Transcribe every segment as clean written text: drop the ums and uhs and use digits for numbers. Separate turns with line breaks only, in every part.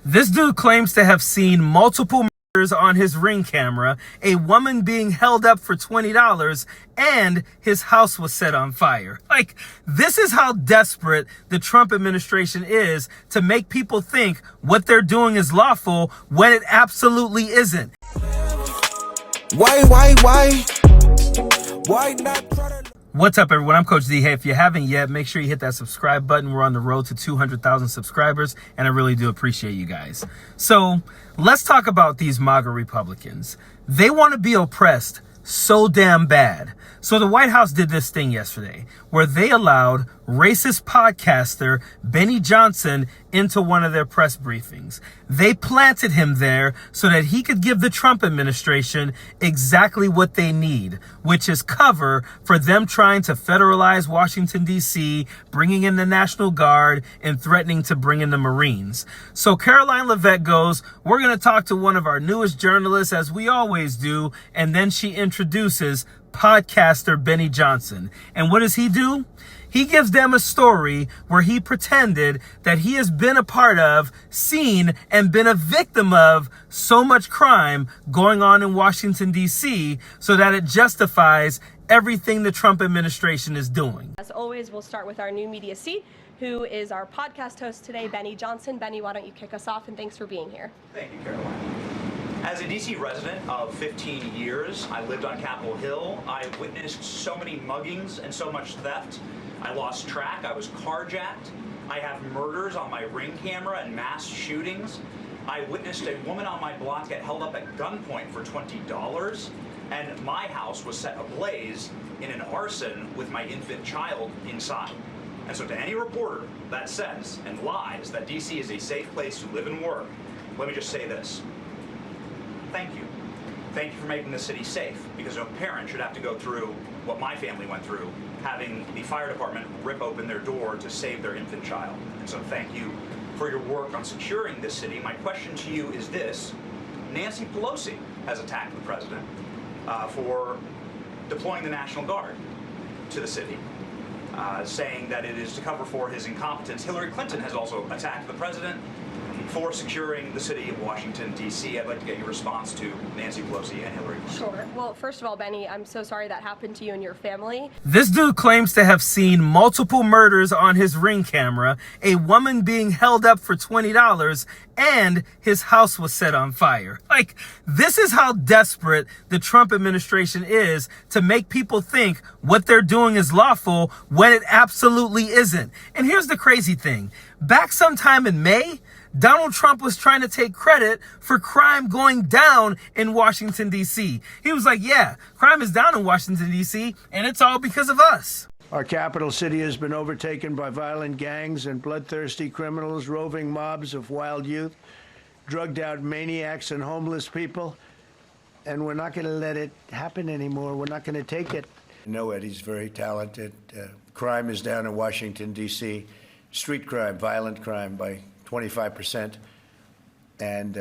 This dude claims to have seen multiple murders on his Ring camera, a woman being held up for $20, and his house was set on fire. Like, this is how desperate the Trump administration is to make people think what they're doing is lawful when it absolutely isn't.
Why not try to...
What's up, everyone? I'm Coach D. Hey, if you haven't yet, make sure you hit that subscribe button. We're on the road to 200,000 subscribers, and I really do appreciate you guys. So let's talk about these MAGA Republicans. They want to be oppressed so damn bad. So the White House did this thing yesterday where they allowed racist podcaster Benny Johnson into one of their press briefings. They planted him there so that he could give the Trump administration exactly what they need, which is cover for them trying to federalize Washington, D.C., bringing in the National Guard, and threatening to bring in the Marines. So Caroline Leavitt goes, we're going to talk to one of our newest journalists, as we always do, and then she introduces podcaster Benny Johnson. And what does he do? He gives them a story where he pretended that he has been a part of, seen, and been a victim of so much crime going on in Washington, D.C., so that it justifies everything the Trump administration is doing.
As always, we'll start with our new media seat, who is our podcast host today, Benny Johnson. Benny, why don't you kick us off, and thanks for being here.
Thank you, Caroline. As a D.C. resident of 15 years, I lived on Capitol Hill. I witnessed so many muggings and so much theft. I lost track. I was carjacked. I have murders on my Ring camera and mass shootings. I witnessed a woman on my block get held up at gunpoint for $20, and my house was set ablaze in an arson with my infant child inside. And so to any reporter that says and lies that D.C. is a safe place to live and work, let me just say this. Thank you. Thank you for making the city safe, because no parent should have to go through what my family went through, having the fire department rip open their door to save their infant child. And so thank you for your work on securing this city. My question to you is this. Nancy Pelosi has attacked the president for deploying the National Guard to the city, saying that it is to cover for his incompetence. Hillary Clinton has also attacked the president for securing the city of Washington, D.C. I'd like to get your response to Nancy Pelosi and Hillary Clinton.
Sure. Well, first of all, Benny, I'm so sorry that happened to you and your family.
This dude claims to have seen multiple murders on his Ring camera, a woman being held up for $20, and his house was set on fire. Like, this is how desperate the Trump administration is to make people think what they're doing is lawful when it absolutely isn't. And here's the crazy thing. Back sometime in May, Donald Trump was trying to take credit for crime going down in Washington, D.C. He was like, yeah, crime is down in Washington, D.C., and it's all because of us.
Our capital city has been overtaken by violent gangs and bloodthirsty criminals, roving mobs of wild youth, drugged out maniacs and homeless people. And we're not going to let it happen anymore. We're not going to take it. No, Eddie's very talented. Crime is down in Washington, D.C. Street crime, violent crime by 25%, and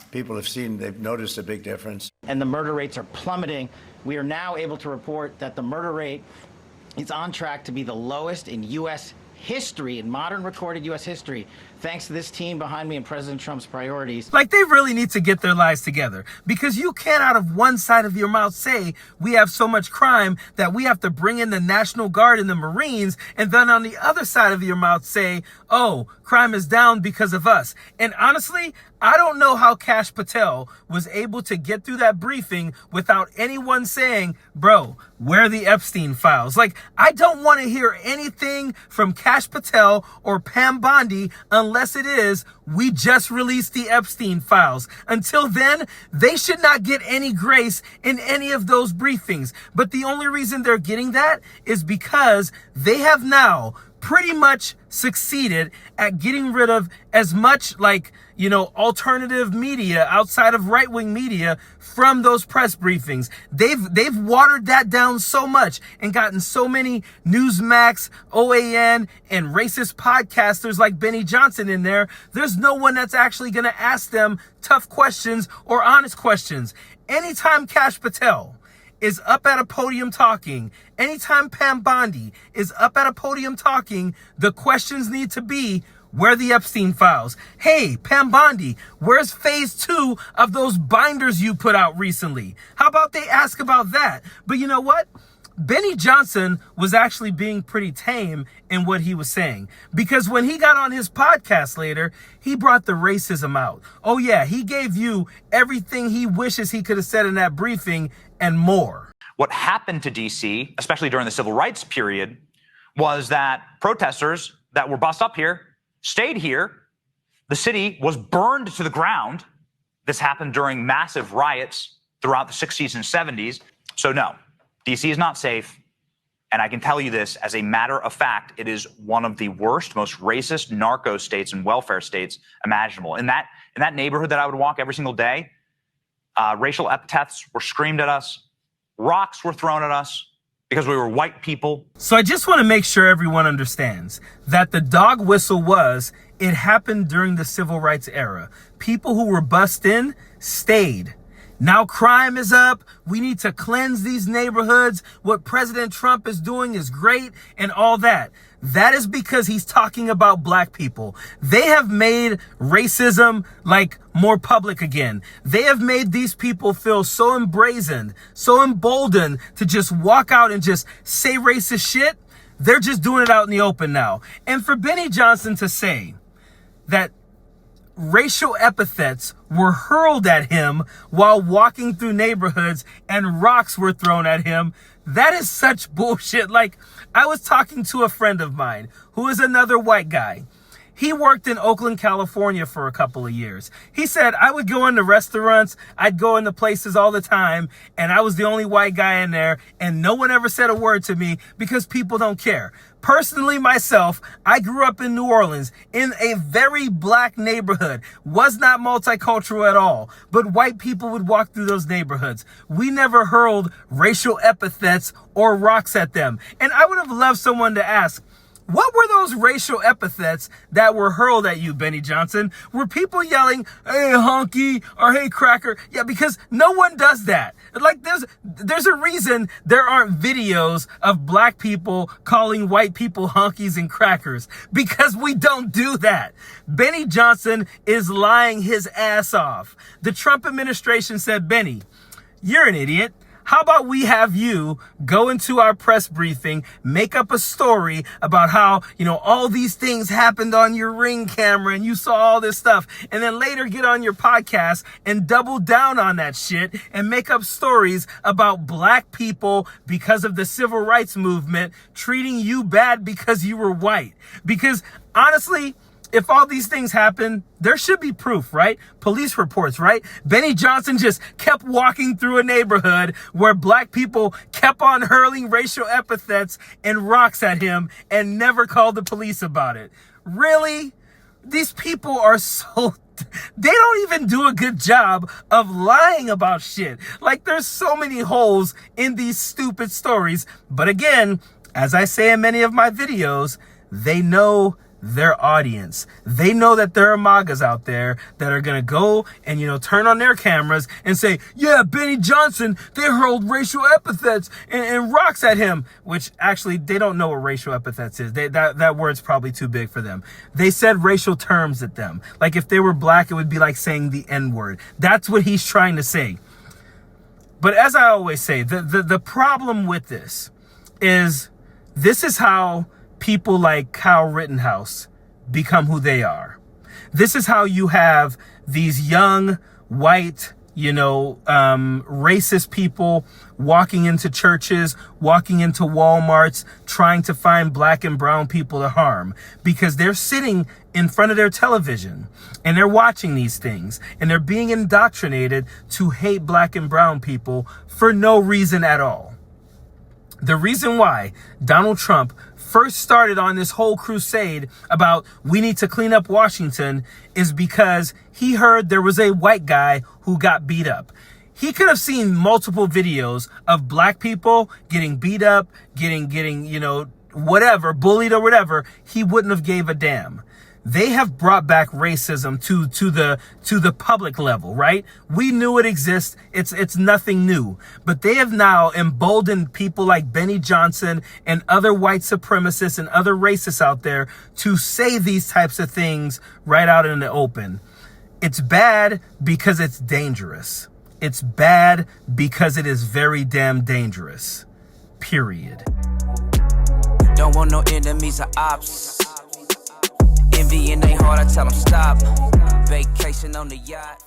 people have seen, they've noticed a big difference.
And the murder rates are plummeting. We are now able to report that the murder rate is on track to be the lowest in U.S. history, in modern recorded U.S. history, thanks to this team behind me and President Trump's priorities.
Like, they really need to get their lives together, because you can't out of one side of your mouth say we have so much crime that we have to bring in the National Guard and the Marines, and then on the other side of your mouth say, oh, crime is down because of us. And honestly, I don't know how Kash Patel was able to get through that briefing without anyone saying, bro, where are the Epstein files? Like, I don't want to hear anything from Kash Patel or Pam Bondi unless it is, we just released the Epstein files. Until then, they should not get any grace in any of those briefings. But the only reason they're getting that is because they have now pretty much succeeded at getting rid of as much, alternative media outside of right-wing media from those press briefings. They've watered that down so much and gotten so many Newsmax, OAN, and racist podcasters like Benny Johnson in there. There's no one that's actually going to ask them tough questions or honest questions. Anytime Kash Patel is up at a podium talking, anytime Pam Bondi is up at a podium talking, the questions need to be, Where are the Epstein files? Hey, Pam Bondi, where's phase 2 of those binders you put out recently? How about they ask about that? But you know what? Benny Johnson was actually being pretty tame in what he was saying, because when he got on his podcast later, he brought the racism out. Oh yeah, he gave you everything he wishes he could have said in that briefing and more.
What happened to DC, especially during the civil rights period, was that protesters that were bussed up here stayed here. The city was burned to the ground. This happened during massive riots throughout the 60s and 70s. So no, DC is not safe. And I can tell you this as a matter of fact, it is one of the worst, most racist narco states and welfare states imaginable. In that neighborhood that I would walk every single day, racial epithets were screamed at us. Rocks were thrown at us because we were white people.
So I just want to make sure everyone understands that the dog whistle it happened during the civil rights era. People who were bussed in stayed. Now crime is up. We need to cleanse these neighborhoods. What President Trump is doing is great and all that. That is because he's talking about black people. They have made racism like more public again. They have made these people feel so emboldened to just walk out and just say racist shit. They're just doing it out in the open now. And for Benny Johnson to say that racial epithets were hurled at him while walking through neighborhoods and rocks were thrown at him, that is such bullshit. Like, I was talking to a friend of mine who is another white guy. He worked in Oakland, California for a couple of years. He said, I would go into restaurants, I'd go into places all the time, and I was the only white guy in there, and no one ever said a word to me because people don't care. Personally, myself, I grew up in New Orleans in a very black neighborhood, was not multicultural at all, but white people would walk through those neighborhoods. We never hurled racial epithets or rocks at them. And I would have loved someone to ask, what were those racial epithets that were hurled at you, Benny Johnson? Were people yelling, hey, honky, or hey, cracker? Yeah, because no one does that. Like, there's a reason there aren't videos of black people calling white people honkies and crackers, because we don't do that. Benny Johnson is lying his ass off. The Trump administration said, Benny, you're an idiot. How about we have you go into our press briefing, make up a story about how, all these things happened on your Ring camera and you saw all this stuff, and then later get on your podcast and double down on that shit and make up stories about black people because of the civil rights movement treating you bad because you were white. Because honestly, if all these things happen, there should be proof, right? Police reports, right? Benny Johnson just kept walking through a neighborhood where black people kept on hurling racial epithets and rocks at him and never called the police about it. Really? These people are so... They don't even do a good job of lying about shit. Like, there's so many holes in these stupid stories. But again, as I say in many of my videos, they know their audience. They know that there are MAGAs out there that are going to go and, turn on their cameras and say, yeah, Benny Johnson, they hurled racial epithets and rocks at him, which actually they don't know what racial epithets is. That word's probably too big for them. They said racial terms at them. Like, if they were black, it would be like saying the N-word. That's what he's trying to say. But as I always say, the problem with this is how people like Kyle Rittenhouse become who they are. This is how you have these young, white, racist people walking into churches, walking into Walmarts, trying to find black and brown people to harm, because they're sitting in front of their television and they're watching these things and they're being indoctrinated to hate black and brown people for no reason at all. The reason why Donald Trump first started on this whole crusade about we need to clean up Washington is because he heard there was a white guy who got beat up. He could have seen multiple videos of black people getting beat up, getting, whatever, bullied or whatever. He wouldn't have gave a damn. They have brought back racism to the public level, right? We knew it exists. It's nothing new. But they have now emboldened people like Benny Johnson and other white supremacists and other racists out there to say these types of things right out in the open. It's bad because it's dangerous. It's bad because it is very damn dangerous. Period.
Don't want no enemies or ops. Envy in they heart, I tell them stop. Vacation on the yacht.